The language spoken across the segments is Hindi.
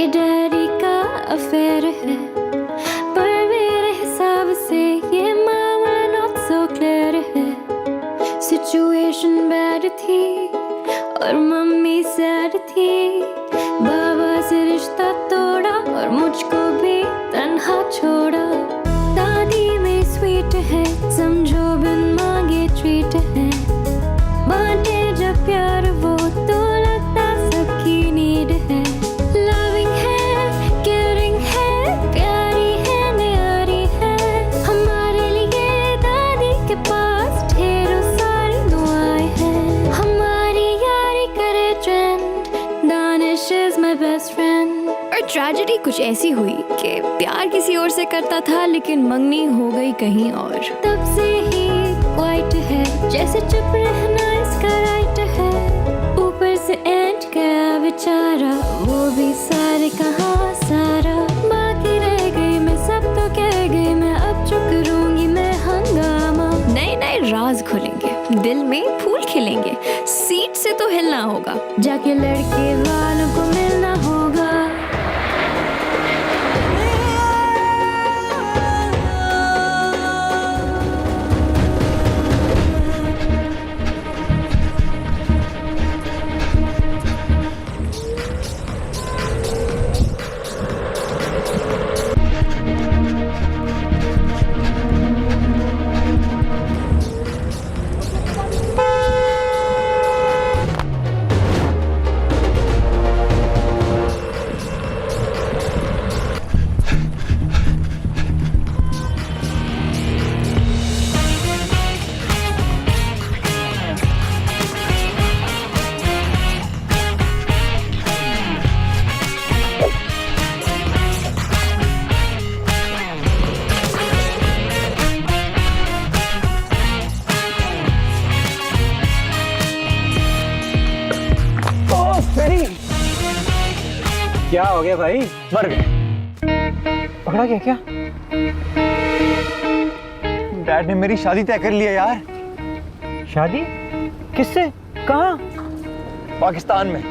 कि डैडी का अफेयर है, पर मेरे हिसाब से ये मामला नॉट सो क्लियर है। सिचुएशन बैड थी और मम्मी सैड थी, बाबा से रिश्ता तोड़ा और मुझको भी तन्हा छोड़ा। दादी में स्वीट है, समझो बिन मांगे ट्रीट है, बांटे जब प्यार वो तो लगता सबकी नीड है। लविंग है, केयरिंग है, प्यारी है, न्यारी है, हमारे लिए दादी के पास ढेरों सारी दुआएं हैं। हमारी यारी करे trend, Danish is my best friend. और ट्रेजेडी कुछ ऐसी हुई कि प्यार किसी और से करता था लेकिन मंगनी हो गई कहीं और। तब से ही क्वाइट है, जैसे चुप रहना इसका राइट है। ऊपर से एंड गया बेचारा, वो भी सारे कहाँ सारा। बाकी रह गई मैं, सब तो कह गई मैं, अब जो करूंगी मैं हंगामा। नए नए राज खुलेंगे, दिल में फूल खिलेंगे, सीट से तो हिलना होगा, जाके लड़के वालों को मिलना होगा। क्या हो गया भाई? मर गए? पकड़ा गया क्या? डैड ने मेरी शादी तय कर लिया यार। शादी? किससे? कहाँ? पाकिस्तान में।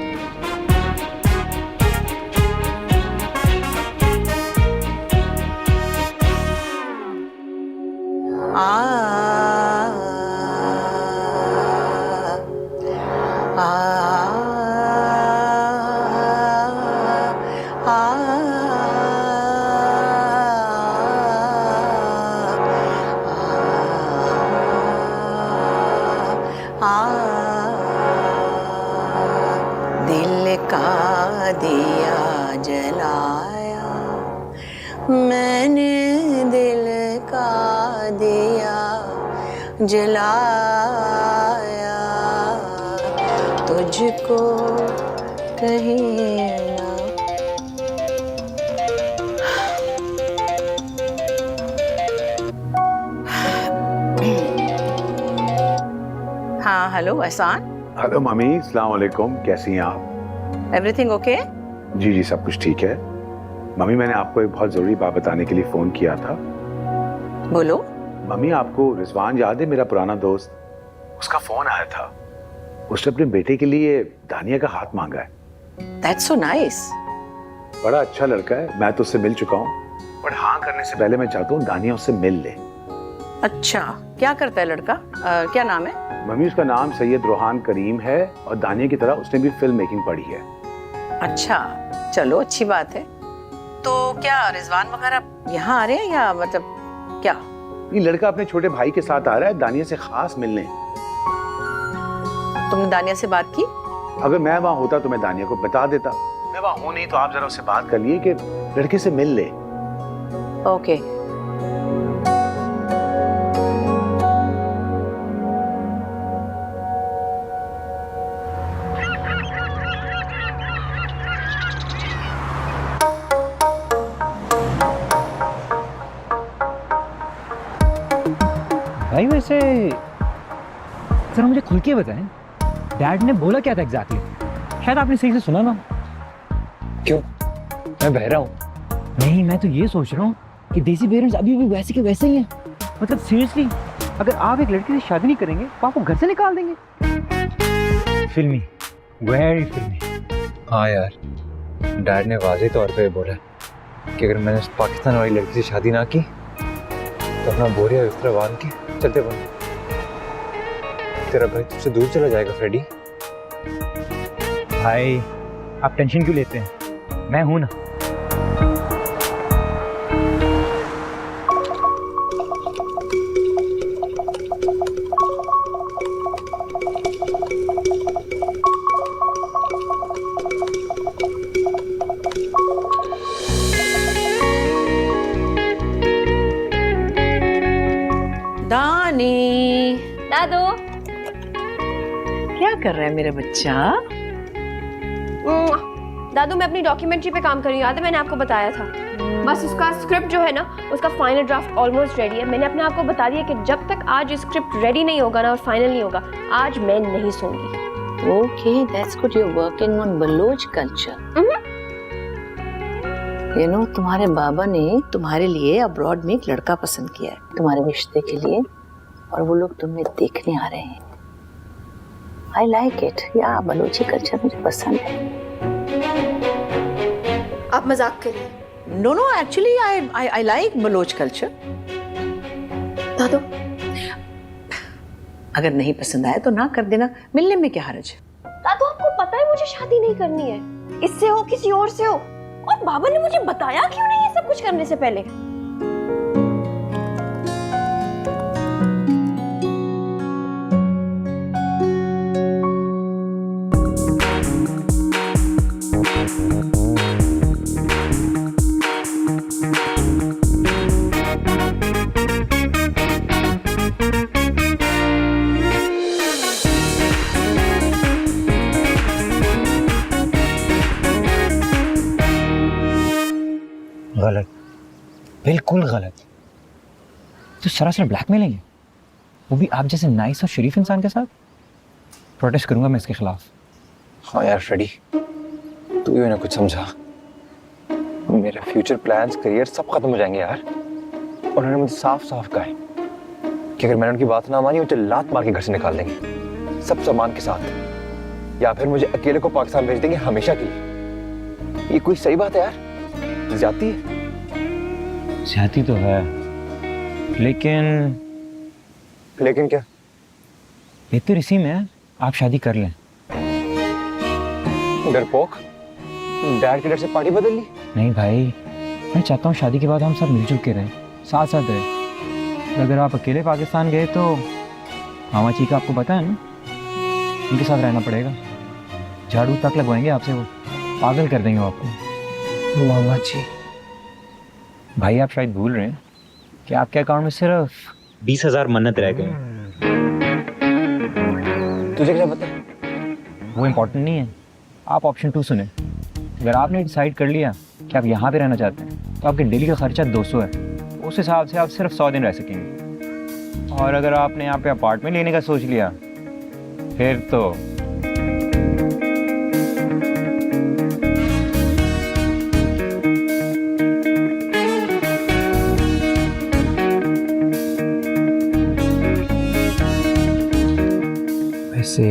दिल का दिया जलाया मैंने, दिल का दिया जलाया, तुझको कहीं ना। हाँ हेलो एहसान। हेलो मम्मी, अस्सलाम वालेकुम, कैसी हैं आप? Everything okay? जी जी, सब कुछ ठीक है। मम्मी, मैंने आपको एक बहुत जरूरी बात बताने के लिए फोन किया था। बोलो। मम्मी, आपको रिजवान याद है, मेरा पुराना दोस्त? उसका फोन आया था, उसने अपने बेटे के लिए दानिया का हाथ मांगा है। That's so nice. बड़ा अच्छा लड़का है, मैं तो उससे मिल चुका हूँ, बट हाँ करने से पहले मैं चाहता हूँ दानिया उससे मिल ले। अच्छा, क्या करता है लड़का? क्या नाम है? मम्मी, उसका नाम सैयद रोहान करीम है और दानिया की तरह उसने भी फिल्म मेकिंग पढ़ी है। अच्छा, चलो अच्छी बात है। तो क्या रिजवान वगैरह यहाँ आ रहे हैं या मतलब क्या? ये लड़का अपने छोटे भाई के साथ आ रहा है दानिया से खास मिलने। तुमने दानिया से बात की? अगर मैं वहाँ होता तो मैं दानिया को बता देता। मैं वहाँ हूँ नहीं, तो आप जरा उससे बात कर लिए कि लड़के से मिल ले। ओके। भाई वैसे जरा मुझे खुल के बताएं, डैड ने बोला क्या था एग्जैक्टली? शायद आपने सही से सुना ना। क्यों? मैं बहरा हूँ? नहीं, मैं तो ये सोच रहा हूँ कि देसी पेरेंट्स अभी भी वैसे के वैसे ही हैं। मतलब सीरियसली, अगर आप एक लड़की से शादी नहीं करेंगे तो आपको घर से निकाल देंगे। फिल्मी, वेरी फिल्मी। हाँ यार, डैड ने वाज़ेह तौर पे बोला कि अगर मैंने उस पाकिस्तान वाली लड़की से शादी ना की तो अपना बोरिया बिस्तरा बांध के चलते बन। तेरा भाई तुझसे दूर चला जाएगा फ्रेडी। भाई आप टेंशन क्यों लेते हैं, मैं हूं ना। दानी, दादू क्या कर रहा है मेरा बच्चा? दादू मैं अपनी डॉक्यूमेंट्री पे काम कर रही हूँ, याद है मैंने आपको बताया था। बस उसका स्क्रिप्ट जो है ना, उसका फाइनल ड्राफ्ट ऑलमोस्ट रेडी है। मैंने अपने आप को बता दिया कि जब तक आज स्क्रिप्ट रेडी नहीं होगा ना और फाइनल नहीं होगा, आज मैं नहीं सोऊंगी। Okay, that's good, you are working on Baloch culture. You know, तुम्हारे बाबा ने तुम्हारे लिए अब्रॉड में एक लड़का पसंद किया है तुम्हारे रिश्ते के लिए, और वो लोग तुम्हें देखने आ रहे हैं। आई लाइक इट, या बलोची कल्चर मुझे पसंद है। आप मजाक करिए। No no, actually I like Baloch culture. दादू अगर नहीं पसंद आया तो ना कर देना, मिलने में क्या हर्ज है? दादू आपको पता है मुझे शादी नहीं करनी है, इससे हो किसी और से हो, और बाबा ने मुझे बताया क्यों नहीं ये सब कुछ करने से पहले? गलत, बिल्कुल गलत। तो सरासर ब्लैकमेलिंग है, वो भी आप जैसे नाइस और शरीफ इंसान के साथ। प्रोटेस्ट करूंगा मैं इसके खिलाफ। हाँ यार फ्रेडी, तू ही ना कुछ समझा। मेरे फ्यूचर प्लान्स, करियर सब खत्म हो जाएंगे यार। उन्होंने मुझे साफ साफ कहा है कि अगर मैंने उनकी बात ना मानी मुझे लात मार के घर से निकाल देंगे, सब सामान के साथ, या फिर मुझे अकेले को पाकिस्तान भेज देंगे हमेशा के लिए। ये कोई सही बात है यार? ज्यादती है। ज्यादती तो है, लेकिन क्या? बेहतर इसी में है आप शादी कर लें। डरपोक, डैड के डर से पार्टी बदल ली? नहीं भाई, मैं चाहता हूँ शादी के बाद हम सब मिलजुल के रहें, साथ साथ रहें। अगर आप अकेले पाकिस्तान गए तो मामा जी का आपको पता है ना, उनके साथ रहना पड़ेगा। झाड़ू तक लगवाएंगे आपसे, वो पागल कर देंगे वो आपको। मामा जी भाई, आप शायद भूल रहे हैं कि आपके अकाउंट में सिर्फ 20,000 मन्नत रह गए। तुझे क्या पता? वो इम्पोर्टेंट नहीं है। आप ऑप्शन 2 सुने। अगर आपने डिसाइड कर लिया कि आप यहाँ पे रहना चाहते हैं तो आपके डेली का खर्चा 200 है, उस हिसाब से आप सिर्फ 100 दिन रह सकेंगे। और अगर आपने यहाँ पे अपार्टमेंट लेने का सोच लिया फिर तो वैसे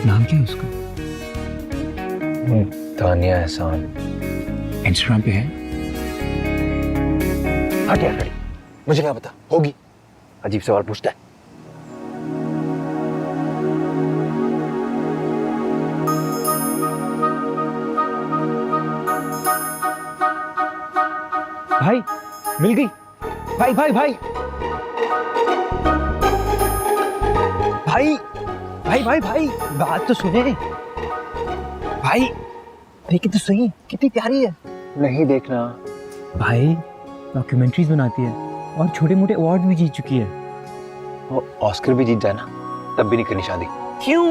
नाम क्या है उसका? तानिया एहसान। इंस्टाग्राम पे है? हाँ क्या करी, मुझे क्या पता, होगी। अजीब सवाल पूछता है। भाई मिल गई। भाई भाई भाई भाई भाई भाई भाई बात तो सुने भाई। देखी तो सही, कितनी प्यारी है। नहीं देखना भाई, डॉक्यूमेंट्रीज बनाती है और छोटे मोटे अवार्ड भी जीत चुकी है। वो ऑस्कर भी जीत जाए ना तब भी नहीं करनी शादी। क्यों?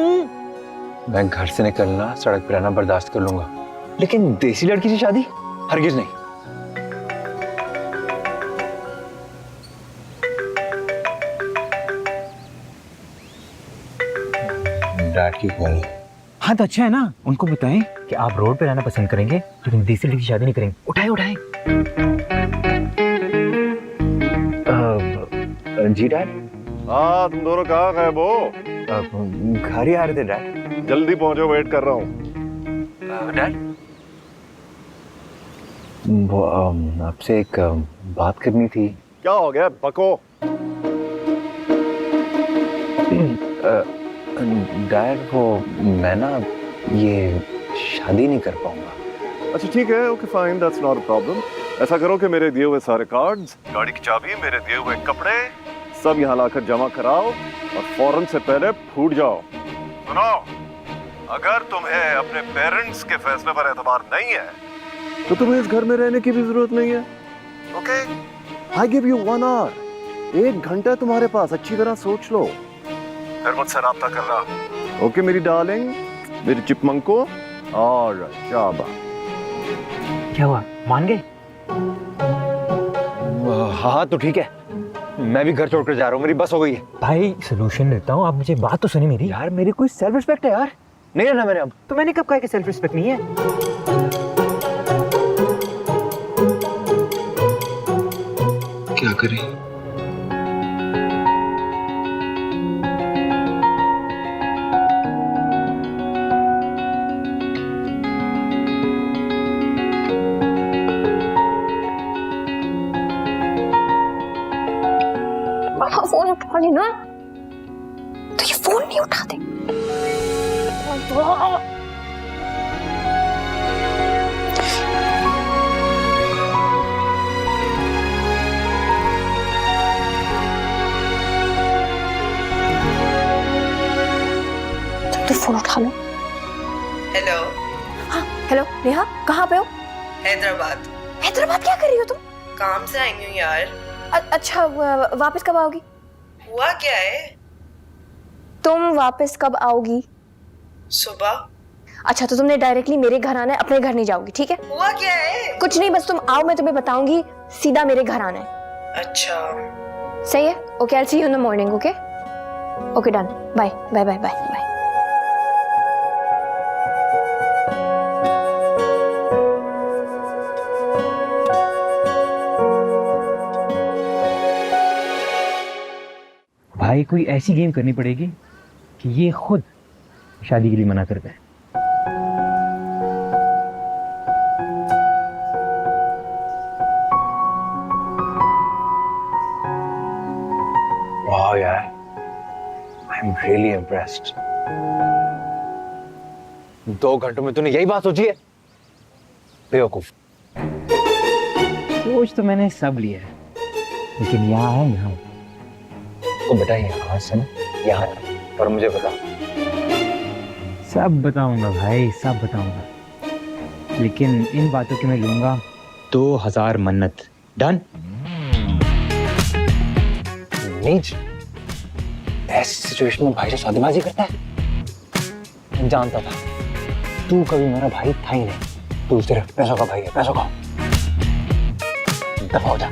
मैं घर से निकलना, सड़क पर रहना बर्दाश्त कर लूंगा, लेकिन देसी लड़की से शादी हरगिज नहीं। डैड की कॉल। हाँ तो अच्छा है ना, उनको बताएं कि आप रोड पे रहना पसंद करेंगे लेकिन देसी लड़की की शादी नहीं करेंगे। उठाए उठाए। जी डैड। हाँ, तुम दोनों कहाँ गए वो? घर ही आ रहे थे डैड। जल्दी पहुंचो, वेट कर रहा हूँ। डैड वो आपसे एक बात करनी थी। क्या हो गया बको? डैड वो मैं ना ये शादी नहीं कर पाऊंगा। अच्छा ठीक है, okay fine, that's not a problem. ऐसा करो कि मेरे दिए हुए सारे कार्ड्स, गाड़ी की चाबी, मेरे दिए हुए कपड़े सब यहाँ लाकर जमा कराओ और फौरन से पहले फूट जाओ। सुनो, अगर तुम्हें अपने पेरेंट्स के फैसले पर एतबार नहीं है तो तुम्हें इस घर में रहने की भी जरूरत नहीं है। Okay, I give you 1 hour, 1 घंटा तुम्हारे पास, अच्छी तरह सोच लो, फिर मुझसे राब्ता करना। ओके मेरी डार्लिंग, मेरी चिपमंको। और शाबाश। क्या हुआ, मान गए? हाँ तो ठीक है, मैं भी घर छोड़कर जा रहा हूँ, मेरी बस हो गई है। भाई सोल्यूशन देता हूँ, आप मुझे बात तो सुनिए मेरी। यार मेरी कोई सेल्फ रिस्पेक्ट है यार, नहीं रहना मेरे अब। तो मैंने कब कहा कि सेल्फ रिस्पेक्ट नहीं है? क्या करें? पापा फोन उठा लेना, तो ये फोन नहीं उठाते। तो फोन उठा लो। हेलो। हाँ हेलो नेहा, कहाँ पे हो? हैदराबाद। हैदराबाद क्या कर रही हो तुम? काम से आई हूँ यार। अच्छा वापस कब आओगी? हुआ क्या है? तुम वापस कब आओगी? सुबह। अच्छा तो तुमने डायरेक्टली मेरे घर आना है, अपने घर नहीं जाओगी, ठीक है? हुआ क्या है? कुछ नहीं, बस तुम आओ, मैं तुम्हें बताऊंगी, सीधा मेरे घर आना है। अच्छा सही है? Okay, I will see you in the morning. Okay okay done, bye bye bye bye bye. भाई कोई ऐसी गेम करनी पड़ेगी कि ये खुद शादी के लिए मना कर दे। वाह यार, आई एम रियली इम्प्रेस्ड। 2 घंटों में तूने यही बात सोची है? बेवकूफ। सोच तो मैंने सब लिया है, लेकिन यहाँ है यहाँ। तो बेटा यहाँ से ना, यहाँ और मुझे बता। सब बताऊंगा भाई, सब बताऊंगा, लेकिन इन बातों की मैं लूंगा 2000 मन्नत। डन? नीच, ऐसी सिचुएशन में भाई से शादीबाजी करता है? जानता था, तू कभी मेरा भाई था ही नहीं, तू सिर्फ पैसों का भाई है, पैसों का। दफा हो जा।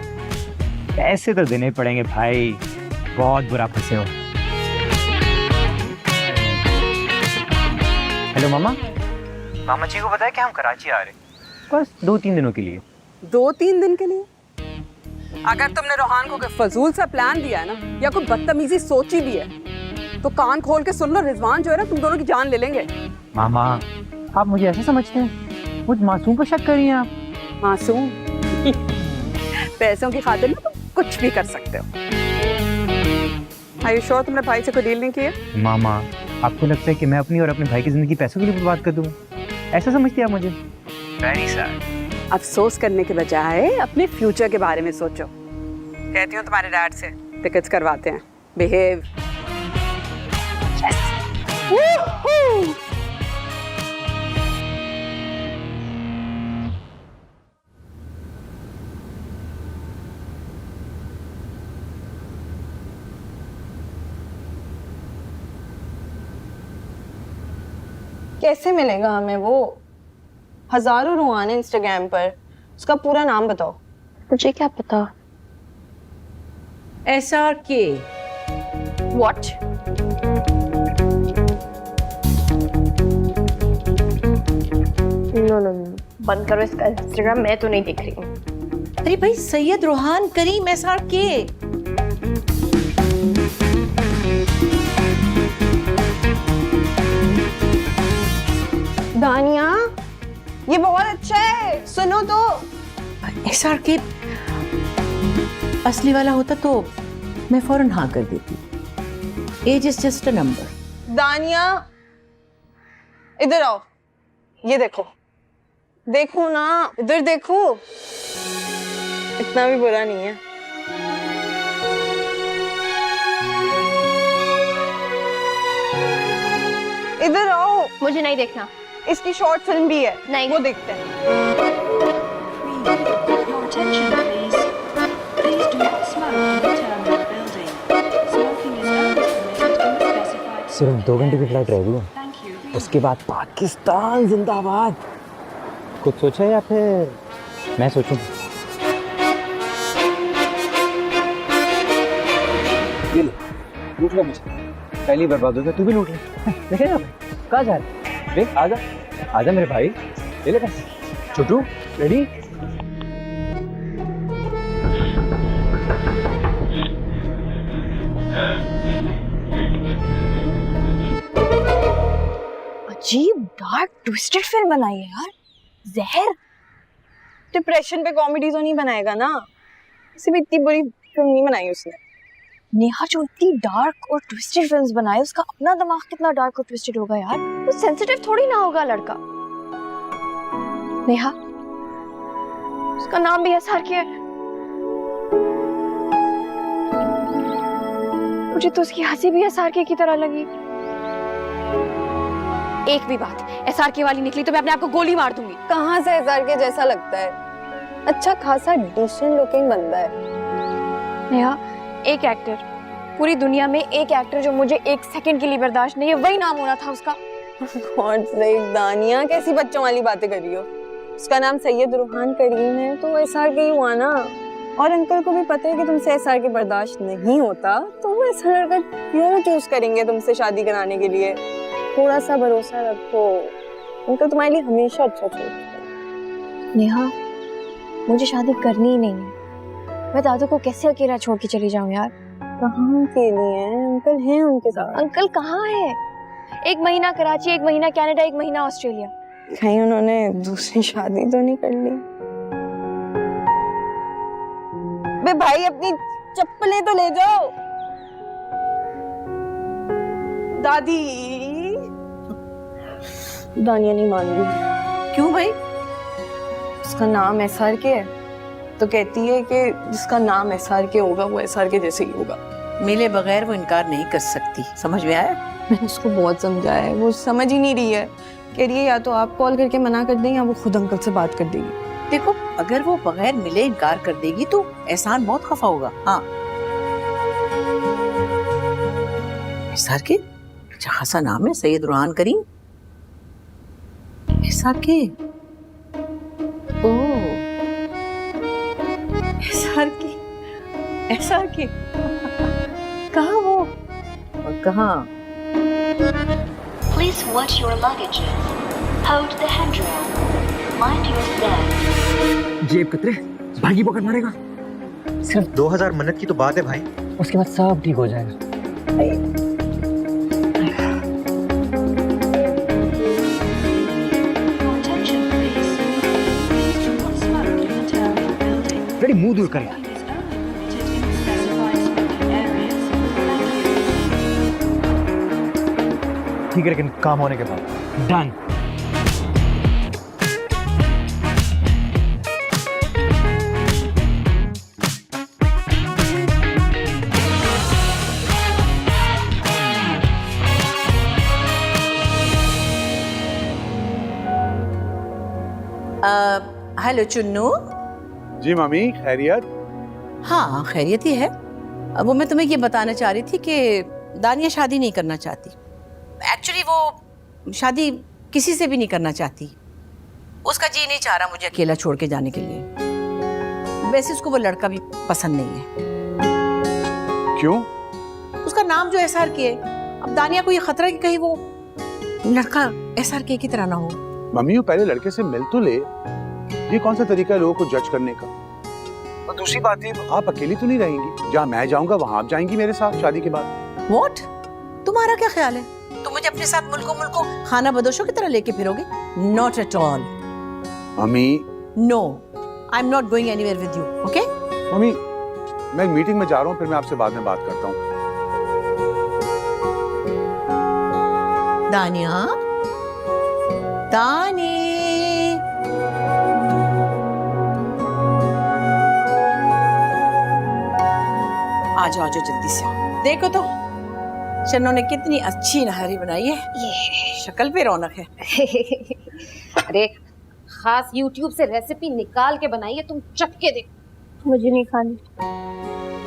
पैसे तो देने पड़ेंगे भाई, बहुत बुरा फंसे हो। हेलो मामा। मामा जी को बताया कि हम कराची आ रहे, बस 2-3 दिनों के लिए। 2-3 दिन के लिए? अगर तुमने रोहान को कोई फजूल सा प्लान दिया है ना, या कोई बदतमीजी सोची भी है, तो कान खोल के सुन लो, रिजवान जो है ना तुम दोनों की जान ले लेंगे। मामा आप मुझे ऐसे समझते हैं? मुझ मासूम पर शक कर रही हैं आप? मासूम? पैसों की खातिर ना तुम कुछ भी कर सकते हो। Are you sure तुमने भाई से कोई डील नहीं की है? मामा आपको लगता है कि मैं अपनी और अपने भाई की जिंदगी पैसों के लिए बर्बाद कर दूं? ऐसा समझती हैं आप मुझे? Very sad. अफसोस करने के बजाय अपने फ्यूचर के बारे में सोचो। कहती हूँ तुम्हारे डैड से टिकट्स करवाते हैं। बिहेव। कैसे मिलेगा हमें वो? हजारों रुआन है इंस्टाग्राम पर, उसका पूरा नाम बताओ। मुझे क्या पता। SRK। What? No no no, बंद करो इसका इंस्टाग्राम, मैं तो नहीं देख रही हूँ। अरे भाई, सैयद रोहान करीम SRK। दानिया, ये बहुत अच्छा है, सुनो तो। एसआर के असली वाला होता तो मैं फौरन हाँ कर देती। Age is just a number. Dania इधर आओ, ये देखो, देखो ना, इधर देखो, इतना भी बुरा नहीं है। इधर आओ, मुझे नहीं देखना। इसकी शॉर्ट फिल्म भी है, नहीं। वो देखते हैं। सिर्फ 2 घंटे की फ्लाइट रह गई है, उसके बाद पाकिस्तान जिंदाबाद। कुछ सोचा या फिर मैं सोचूं? ये ले, लूट लो मुझे, पहली बर्बाद हो गया, तू भी लूट ले। देखे ना कहाँ जा रहे? देख आजा, आजा मेरे भाई, ले ले पैसे। छोटू रेडी? अजीब डार्क ट्विस्टेड फिल्म बनाई है यार। जहर डिप्रेशन पे कॉमेडी तो नहीं बनाएगा ना, इसे भी इतनी बुरी फिल्म नहीं बनाई उसने। नेहा जो इतनी डार्क और ट्विस्टेड फिल्म्स बनाए, उसका अपना दिमाग कितना डार्क और ट्विस्टेड होगा यार। वो सेंसिटिव थोड़ी ना होगा लड़का। नेहा, उसका नाम भी एसआर के है। मुझे तो उसकी हंसी भी एसआर के की तरह लगी। एक भी बात एसआर के वाली निकली तो मैं अपने आप को गोली मार दूंगी। कहाँ से एसआर के जैसा लगता है, अच्छा खासा डिसेंट लुकिंग बंदा है। नेहा, एक एक्टर, पूरी दुनिया में एक एक्टर जो मुझे 1 सेकंड के लिए बर्दाश्त नहीं है, वही नाम होना था उसका। गॉड सेक, दानिया कैसी बच्चों वाली बातें कर रही हो। उसका नाम सैयद रुहान करीम है, तो एसआर के ही हुआ ना। और अंकल को भी पता है कि तुमसे एसआर के बर्दाश्त नहीं होता, तो वो ऐसा लड़का क्यों चूज करेंगे तुमसे शादी कराने के लिए। थोड़ा सा भरोसा रखो, अंकल तुम्हारे लिए हमेशा अच्छा सोचते हैं। नेहा, मुझे शादी करनी ही नहीं है। मैं दादू को कैसे अकेला छोड़ के चली जाऊं यार। कहाँ के लिए हैं? अंकल हैं उनके साथ। अंकल कहाँ है? 1 महीना कराची, 1 महीना कनाडा, 1 महीना ऑस्ट्रेलिया। कहीं उन्होंने दूसरी शादी तो नहीं कर ली? बे भाई, अपनी चप्पलें तो ले जाओ। दादी, दानिया नहीं मान रही। क्यों भाई? उसका नाम एसआर के है, तो कहती है कि जिसका नाम एसआर के होगा वो एसआर के जैसे ही होगा। मिले बगैर वो इनकार नहीं कर सकती, समझ में आया? मैंने उसको बहुत समझाया है, वो समझ ही नहीं रही है। कह रही है या तो आप कॉल करके मना कर दें या वो खुद अंकल से बात कर देगी। देखो, अगर वो बगैर मिले इनकार कर देगी तो एहसान बहुत खफा होगा। हाँ, एसआर के अच्छा खासा नाम है, सैयद रुहान करीम। एसआर के, ओह एसआर के, एसआर के कहाँ वो और कहाँ? Please watch your luggage. Hold the handrail. Mind your step. जेब कतरे, भागी पकड़ मारेगा। सिर्फ 2000 मन्नत की तो बात है भाई, उसके बाद सब ठीक हो जाएगा। Attention please. Please do not smoke in the terminal building. Ready, मुंह दूर कर यार। It is only permitted in specified smoking areas. Thank you. ठीक है, लेकिन काम होने के बाद। डन। हेलो चुन्नू। जी मामी, खैरियत? हाँ खैरियत ही है। वो मैं तुम्हें ये बताना चाह रही थी कि दानिया शादी नहीं करना चाहती। एक्चुअली वो शादी किसी से भी नहीं करना चाहती। उसका जी नहीं चाह रहा मुझे अकेला छोड़ के जाने के लिए। वैसे उसको वो लड़का भी पसंद नहीं है। क्यों? उसका नाम जो एसआर के है, अब दानिया को ये खतरा है कि कहीं वो लड़का एसआर के की तरह ना हो। मम्मी, वो पहले लड़के से मिल तो ले। ये कौन सा तरीका है लोगों को जज करने का? और दूसरी बात है, आप अकेली तो नहीं रहेंगी। जहाँ मैं जाऊंगा वहां आप जाएंगी मेरे साथ शादी के बाद। व्हाट? तुम्हारा क्या ख्याल है? तुम मुझे अपने साथ मुल्को खाना बदोशों की तरह लेके फिरोगे? Not at all. Mummy, no, I am not going anywhere with you, okay? Mummy मैं एक मीटिंग में जा रहा हूँ, फिर मैं आपसे बाद में बात करता हूँ। दानिया, दानी, आ जाओ जल्दी से। देखो तो शन्नो ने कितनी अच्छी नहारी बनाई है, ये शक्ल पे रौनक है। अरे खास YouTube से रेसिपी निकाल के बनाई है, तुम चख के देखो। मुझे नहीं खानी।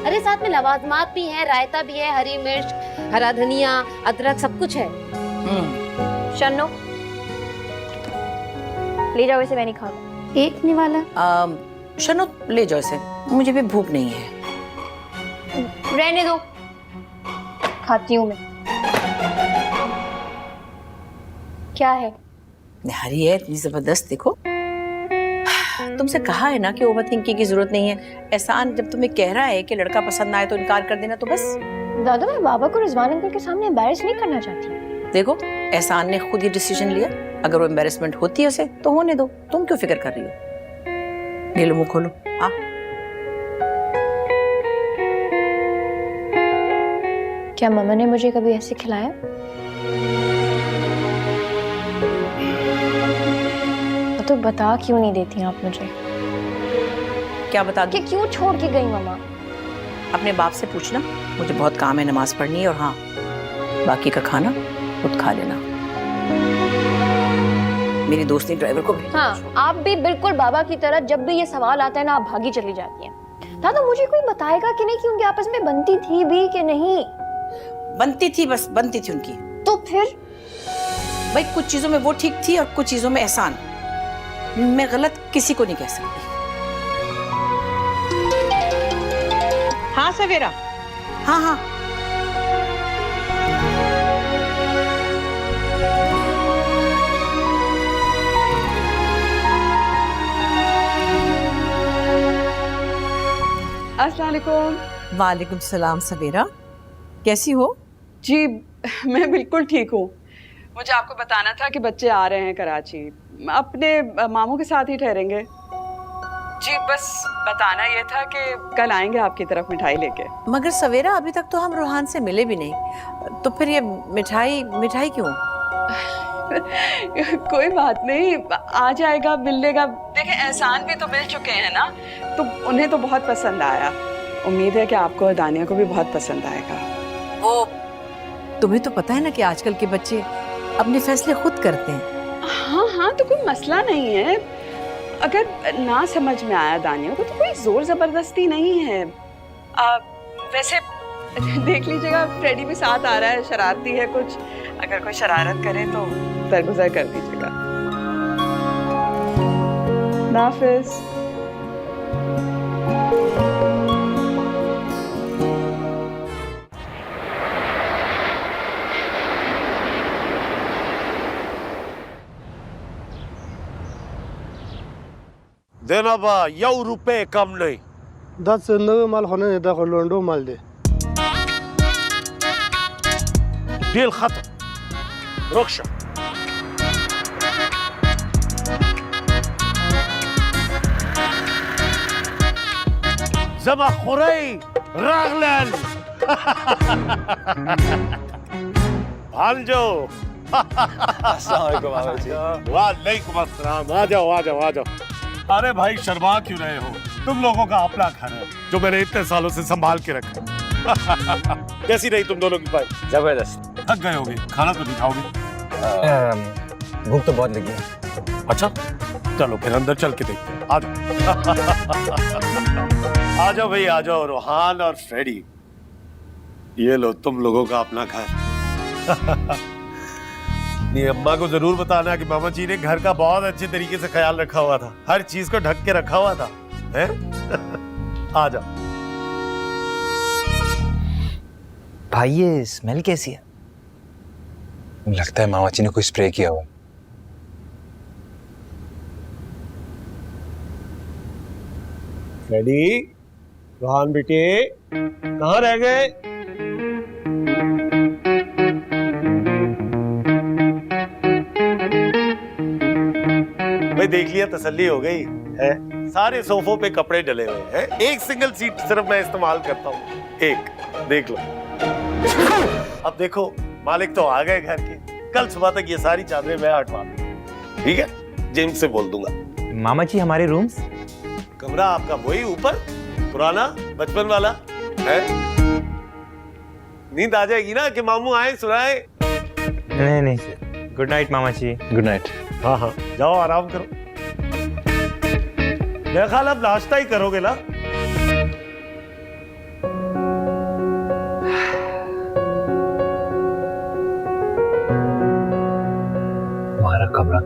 अरे साथ में लवाजमात भी है, रायता भी है, हरी मिर्च, हरा धनिया, अदरक, सब कुछ है। शन्नो ले जाओ इसे, मैं नहीं खाऊंगा। एक निवाला शन्नो ले जाओ इसे, मुझे भी भूख नहीं है। रहने दो, खाती हूँ मैं। क्या है? निहारी है इतनी जबरदस्त, देखो। तुमसे कहा है ना कि ओवर थिंकिंग की जरूरत नहीं है। एहसान जब तुम्हें कह रहा है कि लड़का पसंद आए तो इनकार कर देना, तो बस। दादा मैं बाबा को रिजवान अंकल के सामने एम्बैरेस नहीं करना चाहती। देखो एहसान ने खुद ये डिसीजन लिया, अगर वो एम्बैरेसमेंट होती है उसे तो होने दो, तुम क्यों फिक्र कर रही हो? ले लो, मुंह खोलो। क्या मामा ने मुझे कभी ऐसे खिलाया? तो बता क्यों नहीं देती आप मुझे? क्या बता दूं? कि क्यों छोड़ के गई मामा? अपने बाप से पूछना, मुझे बहुत काम है, नमाज पढ़नी है, और हाँ बाकी का खाना खुद खा लेना। मेरी दोस्त ने ड्राइवर को भेजा। हाँ, आप भी बिल्कुल बाबा की तरह जब भी ये सवाल आता है ना, आप भागी चली जाती हैं। दादा मुझे कोई बताएगा कि नहीं कि उनके आपस में बनती थी भी कि नहीं? बनती थी, बस बनती थी उनकी। तो फिर भाई कुछ चीजों में वो ठीक थी और कुछ चीजों में एहसान। मैं गलत किसी को नहीं कह सकती। हाँ सवेरा। हाँ हाँ अस्सलाम वालेकुम। वालेकुम सलाम सवेरा, कैसी हो? जी मैं बिल्कुल ठीक हूँ। मुझे आपको बताना था कि बच्चे आ रहे हैं कराची, अपने मामू के साथ ही ठहरेंगे। जी बस बताना ये था कि कल आएंगे आपकी तरफ मिठाई लेके। मगर सवेरा अभी तक तो हम रूहान से मिले भी नहीं, तो फिर ये मिठाई क्यों? कोई बात नहीं, आ जाएगा, मिल लेगा। देखें एहसान भी तो मिल चुके हैं ना, तो उन्हें तो बहुत पसंद आया। उम्मीद है कि आपको और दानिया को भी बहुत पसंद आएगा। वो तुम्हें तो पता है ना कि आजकल के बच्चे अपने फैसले खुद करते हैं। हाँ हाँ, तो कोई मसला नहीं है। अगर ना समझ में आया दानिया को तो कोई जोर जबरदस्ती नहीं है। वैसे देख लीजिएगा, फ्रेडी भी साथ आ रहा है, शरारती है कुछ, अगर कोई शरारत करे तो दरगुजर कर दीजिएगा। नाफिज। देना बा यौ रुपए कम नहीं। 10 नवे माल होने नहीं था, लोंडो माल दे। डील खत्म, रुखशा। जमा खुरई रागलन भांजो। अस्सलाम जी। वालेकुम अस्सलाम। आ जाओ आ जाओ आ जाओ। अरे भाई शर्मा क्यों रहे हो? तुम लोगों का अपना घर है जो मैंने इतने सालों से संभाल के रखा। कैसी रही तुम दोनों की बात? जबरदस्त। थक गए होगे, खाना तो नहीं खाओगे? भूख तो बहुत लगी है। अच्छा चलो फिर अंदर चल के देखते हैं। आ जाओ आ जाओ भाई आ जाओ। रोहान और फ्रेडी, ये लो तुम लोगों का अपना घर। ये अम्मा को जरूर बताना कि मामा जी ने घर का बहुत अच्छे तरीके से ख्याल रखा हुआ था, हर चीज को ढक के रखा हुआ था, हैं? आ जाओ। भाई ये स्मेल कैसी है? लगता है मामा जी ने कोई स्प्रे किया हुआ। फ्रेडी, रोहान बेटे कहाँ रह गए? भाई देख लिया तसल्ली हो गई है। सारे सोफों पे कपड़े डले हुए हैं, एक सिंगल सीट सिर्फ मैं इस्तेमाल करता हूँ, एक, देख लो। अब देखो मालिक तो आ गए घर के, कल सुबह तक ये सारी चादरें मैं हटवा दूंगा, ठीक है? जेम्स से बोल दूंगा। मामा जी हमारे रूम्स? कमरा आपका वही ऊपर, पुराना बचपन वाला है। नींद आ जाएगी ना कि मामू आए सुनाए? नहीं नहीं सर, गुड नाइट मामा जी। Good night. हाँ हाँ जाओ आराम करो। मेरा ख्याल अब नाश्ता ही करोगे ना? हमारा कमरा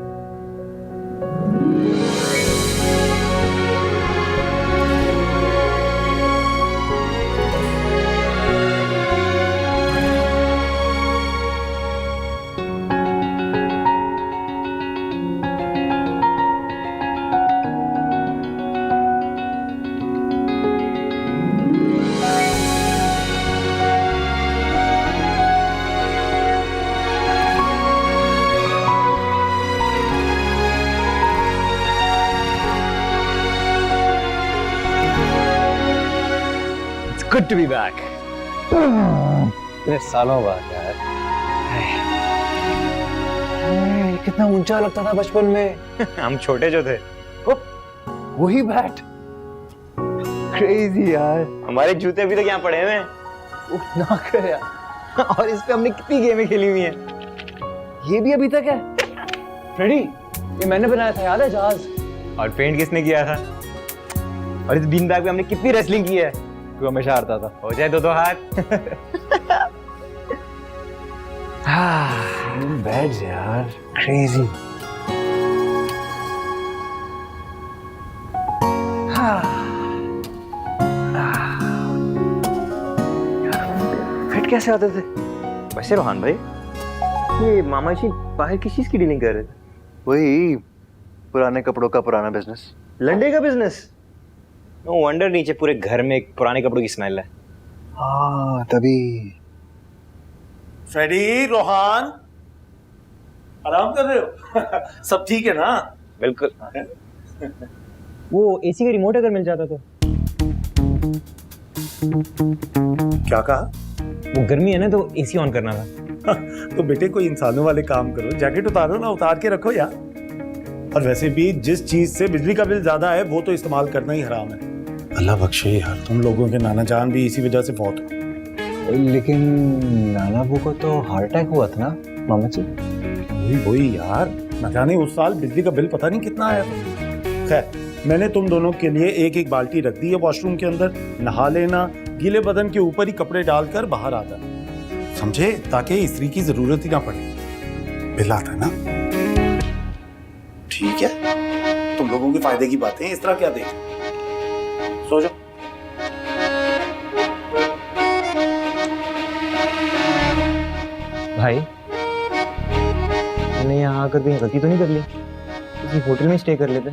गुड टू बी बैक। इतने सालों बाद यार। कितना ऊंचा लगता था बचपन में। हम छोटे जो थे। वही बैट। क्रेजी यार। हमारे जूते अभी तक यहाँ पड़े हुए हैं। ना कर यार। और इस पे हमने कितनी गेमें खेली हुई हैं। ये भी अभी तक है। फ्रेडी, ये मैंने बनाया था, याद है जहाज? और पेंट किसने किया था? और इस बीन बैग पे हमने कितनी रेसलिंग की है। तू हमेशा हारता था। हो जाए दो हाथ। बैड्स यार, क्रेजी। फिट कैसे आते थे? वैसे रोहान भाई, ये मामा जी बाहर किस चीज की डीलिंग कर रहे थे? वही पुराने कपड़ों का पुराना बिजनेस। लंडे का बिजनेस? नो वंडर नीचे पूरे घर में एक पुराने कपड़ों की स्मेल है। हाँ तभी। फ्रेडी, रोहान, आराम कर रहे हो? सब ठीक है ना? बिल्कुल। वो एसी का रिमोट अगर मिल जाता तो। क्या कहा? वो गर्मी है ना तो एसी ऑन करना था। तो बेटे कोई इंसानों वाले काम करो, जैकेट उतारो ना, उतार के रखो यार। और वैसे भी जिस चीज से बिजली का बिल ज्यादा है वो तो इस्तेमाल करना ही हराम है। अल्लाह बख्शे यार, तुम लोगों के नाना जान भी इसी वजह से फौत हो। लेकिन नाना बू को तो हार्ट अटैक हुआ था ना मामा जी? वही यार, न जाने उस साल बिजली का बिल पता नहीं कितना आया था। खैर, मैंने तुम दोनों के लिए एक एक बाल्टी रख दी है वॉशरूम के अंदर। नहा लेना, गीले बदन के ऊपर ही कपड़े डालकर बाहर आ जाना, समझे? ताकि इस्त्री की जरूरत ही ना पड़े। बिल आता है ना? ठीक है, तुम लोगों के फायदे की बातें, इस तरह क्या देख। सो जाओ। भाई, मैंने यहाँ आकर कहीं गलती तो नहीं कर ली? किसी होटल में स्टे कर लेते।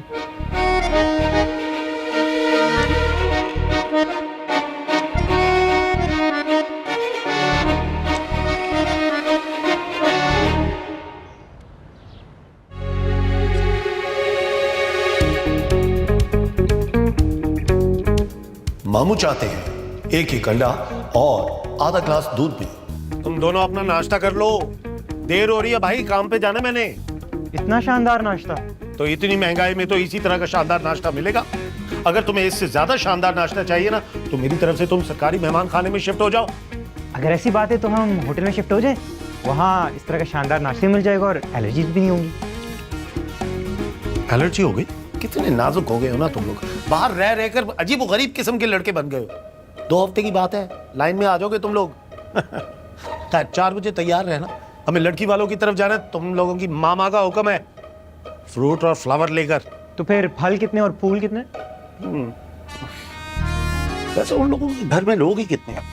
मामू चाहते हैं एक एक अंडा और आधा ग्लास दूध भी। तुम दोनों अपना नाश्ता कर लो, देर हो रही है भाई, काम पे जाना मैंने। इतना शानदार नाश्ता? तो इतनी महंगाई में तो इसी तरह का शानदार नाश्ता मिलेगा। अगर तुम्हें इससे ज्यादा शानदार नाश्ता चाहिए ना तो मेरी तरफ से तुम सरकारी मेहमान खाने में शिफ्ट हो जाओ। अगर ऐसी बात है तो हम होटल में शिफ्ट हो जाए, वहाँ इस तरह का शानदार नाश्ते मिल जाएगा और एलर्जीज भी नहीं होंगी। एलर्जी हो गई? कितने नाजुक हो गए हो ना तुम लोग, बाहर रह रहकर अजीब गरीब किस्म के लड़के बन गए हो। 2 हफ्ते की बात है, लाइन में आ जाओगे तुम लोग। 4 बजे तैयार रहना, हमें लड़की वालों की तरफ जाना है। तुम लोगों की मामा का हुक्म है, फ्रूट और फ्लावर लेकर। तो फिर फल कितने और फूल कितने? वैसे उन लोगों के घर में लोग ही कितने हैं?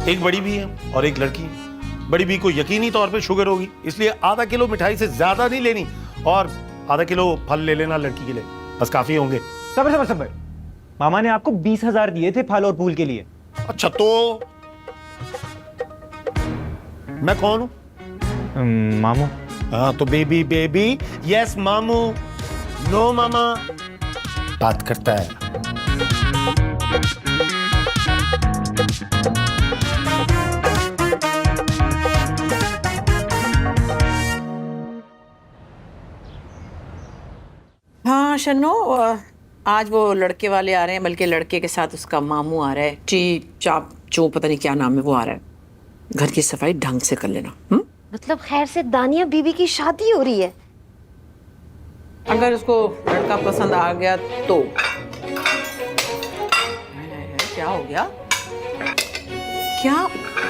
एक बड़ी भी है और एक लड़की है। बड़ी भी को यकीनी तौर पे शुगर होगी, इसलिए आधा किलो मिठाई से ज्यादा नहीं लेनी और आधा किलो फल ले लेना लड़की के लिए, बस काफी होंगे। सबर। मामा ने आपको 20,000 दिए थे फल और फूल के लिए। अच्छा, तो मैं कौन हूँ? मामू। हाँ तो बेबी, यस मामू। नो मामा बात करता है। हाँ शन्नो, आज वो लड़के वाले आ रहे हैं, बल्कि लड़के के साथ उसका मामू आ रहा है, ची चाप जो पता नहीं क्या नाम है, वो आ रहा है। घर की सफाई ढंग से कर लेना। मतलब खैर से दानिया बीबी की शादी हो रही है? अगर उसको लड़का पसंद आ गया तो। क्या हो गया? क्या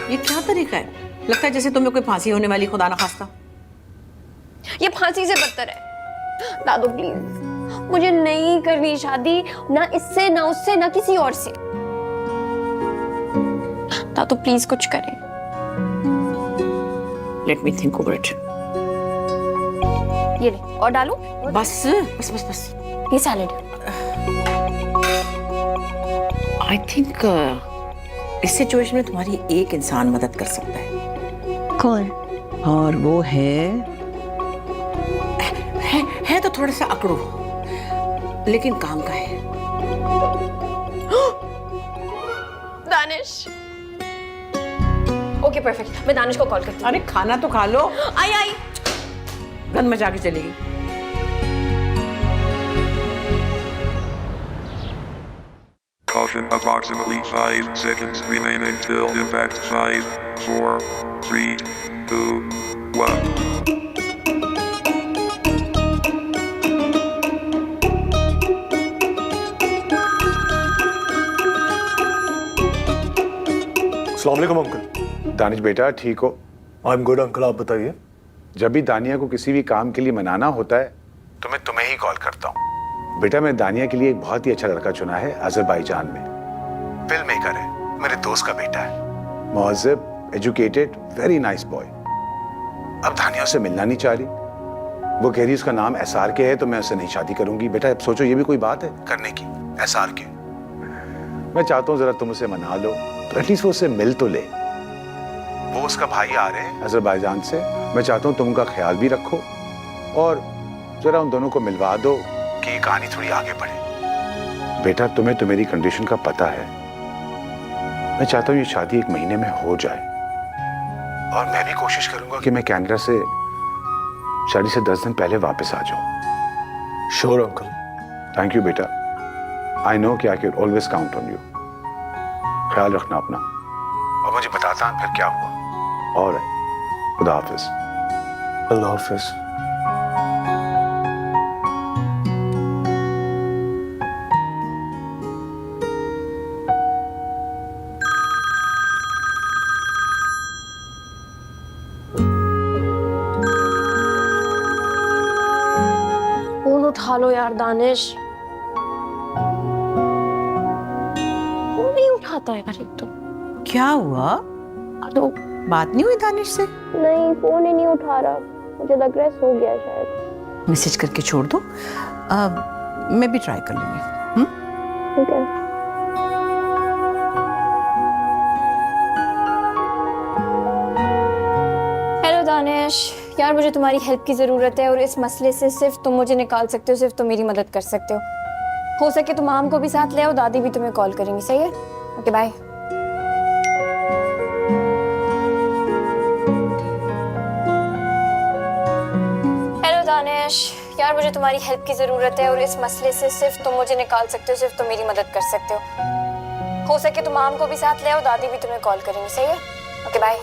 ये क्या तरीका है? लगता है जैसे तुम्हें कोई फांसी होने वाली, खुदा ना खास्ता। ये फांसी से बदतर है। दादू प्लीज, मुझे नहीं करनी शादी, ना इससे ना उससे ना किसी और से। दादू प्लीज कुछ करें। Let me think over it. ये ले, और डालूं? बस बस बस बस। ये सैलेड। आई थिंक इस सिचुएशन में तुम्हारी एक इंसान मदद कर सकता है। कौन? और वो है तो थोड़ा सा अकड़ू, लेकिन काम का है। दानिश। ओके परफेक्ट, मैं दानिश को कॉल करती हूँ। अरे खाना तो खा लो। आई गन मचा के चलेगी। Caution, approximately 5 seconds remain until impact. 5, 4, 3, 2, 1. अस्सलाम वालेकुम अंकल। दानिश बेटा ठीक हो? आई एम गुड अंकल, आप बताइए। जब भी दानिया को किसी भी काम के लिए मनाना होता है तो मैं तुम्हें ही कॉल करता हूँ। बेटा मैंने दानिया के लिए एक बहुत ही अच्छा लड़का चुना है अजरबैजान में। फिल्म मेकर है, मेरे दोस्त का बेटा है, मुहज़्ज़ब, एजुकेटेड, वेरी नाइस बॉय। अब दानिया उससे मिलना नहीं चाह रही। वो कह रही उसका नाम एसआर के है तो मैं उससे नहीं शादी करूंगी। बेटा अब सोचो, ये भी कोई बात है करने की? एसआर के। मैं चाहता हूँ जरा तुम उसे मना लो, तो एटलीस्ट वो उससे मिल तो ले। वो उसका भाई आ रहे हैं अजरबैजान से, मैं चाहता हूँ तुम उनका ख्याल भी रखो और जरा उन दोनों को मिलवा दो कि ये कहानी थोड़ी आगे बढ़े। बेटा तुम्हें तो मेरी कंडीशन का पता है। मैं चाहता हूँ ये शादी 1 महीने में हो जाए और मैं भी कोशिश करूंगा कि मैं कनाडा से शादी से 10 दिन पहले वापस आ जाऊं। Sure uncle. थैंक यू बेटा। आई नो कि I can always count on you. ख्याल रखना अपना और मुझे बताता फिर क्या हुआ। और खुदा हाफिज। अल्लाह हाफिज। फोन उठा लो यार दानिश। फोन नहीं उठाता है यार एक तो। क्या हुआ? तो बात नहीं हुई दानिश से? नहीं, फोन ही नहीं उठा रहा। मुझे लग रहा है सो गया शायद। मैसेज करके छोड़ दो। मैं भी ट्राई कर लूंगी। ठीक है। हेलो दानिश, यार मुझे तुम्हारी हेल्प की ज़रूरत है और इस मसले से सिर्फ तुम मुझे निकाल सकते हो, सिर्फ तुम मेरी मदद कर सकते हो सके तो माम को भी साथ ले आओ, दादी भी तुम्हें कॉल करेंगी। सही है? Okay bye. हेलो दानिश, यार मुझे तुम्हारी हेल्प की ज़रूरत है और इस मसले से सिर्फ तुम मुझे निकाल सकते हो, सिर्फ तुम मेरी मदद कर सकते हो सके तो माम को भी साथ ले आओ, दादी भी तुम्हें कॉल करेंगी। सही है? Okay bye.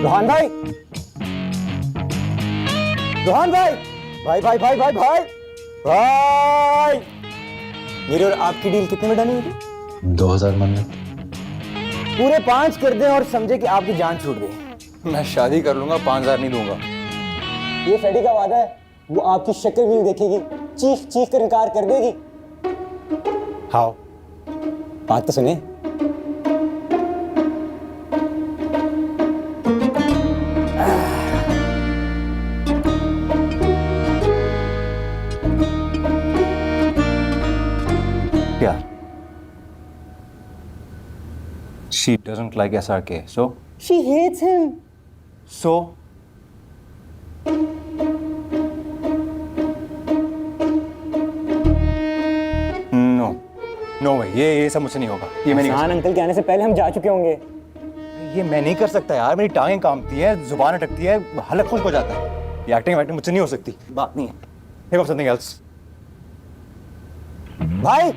रोहन भाई, रोहन भाई, भाई भाई भाई भाई भाई, भाई मेरी और आपकी डील कितने में डन हुई थी? 2000 मन में। पूरे 5 कर दें और समझे कि आपकी जान छूट गई। मैं शादी कर लूंगा, 5000 नहीं दूंगा। ये फ्रेडी का वादा है, वो आपकी शक्ल भी नहीं देखेगी, चीख चीख कर इनकार कर देगी। हाउ? बात तो सुने। क्या? She doesn't like SRK, so? She hates him. So? No, no way. ये सब मुझसे नहीं होगा। ये मैं नहीं कर हसन अंकल के आने से पहले हम जा चुके होंगे। सकता। ये मैं नहीं कर सकता यार। मेरी टांगें कांपती है, जुबान अटकती है, हलक खुश्क हो जाता है। ये एक्टिंग वैक्टिंग मुझसे नहीं हो सकती। बात नहीं है। Think of something else. भाई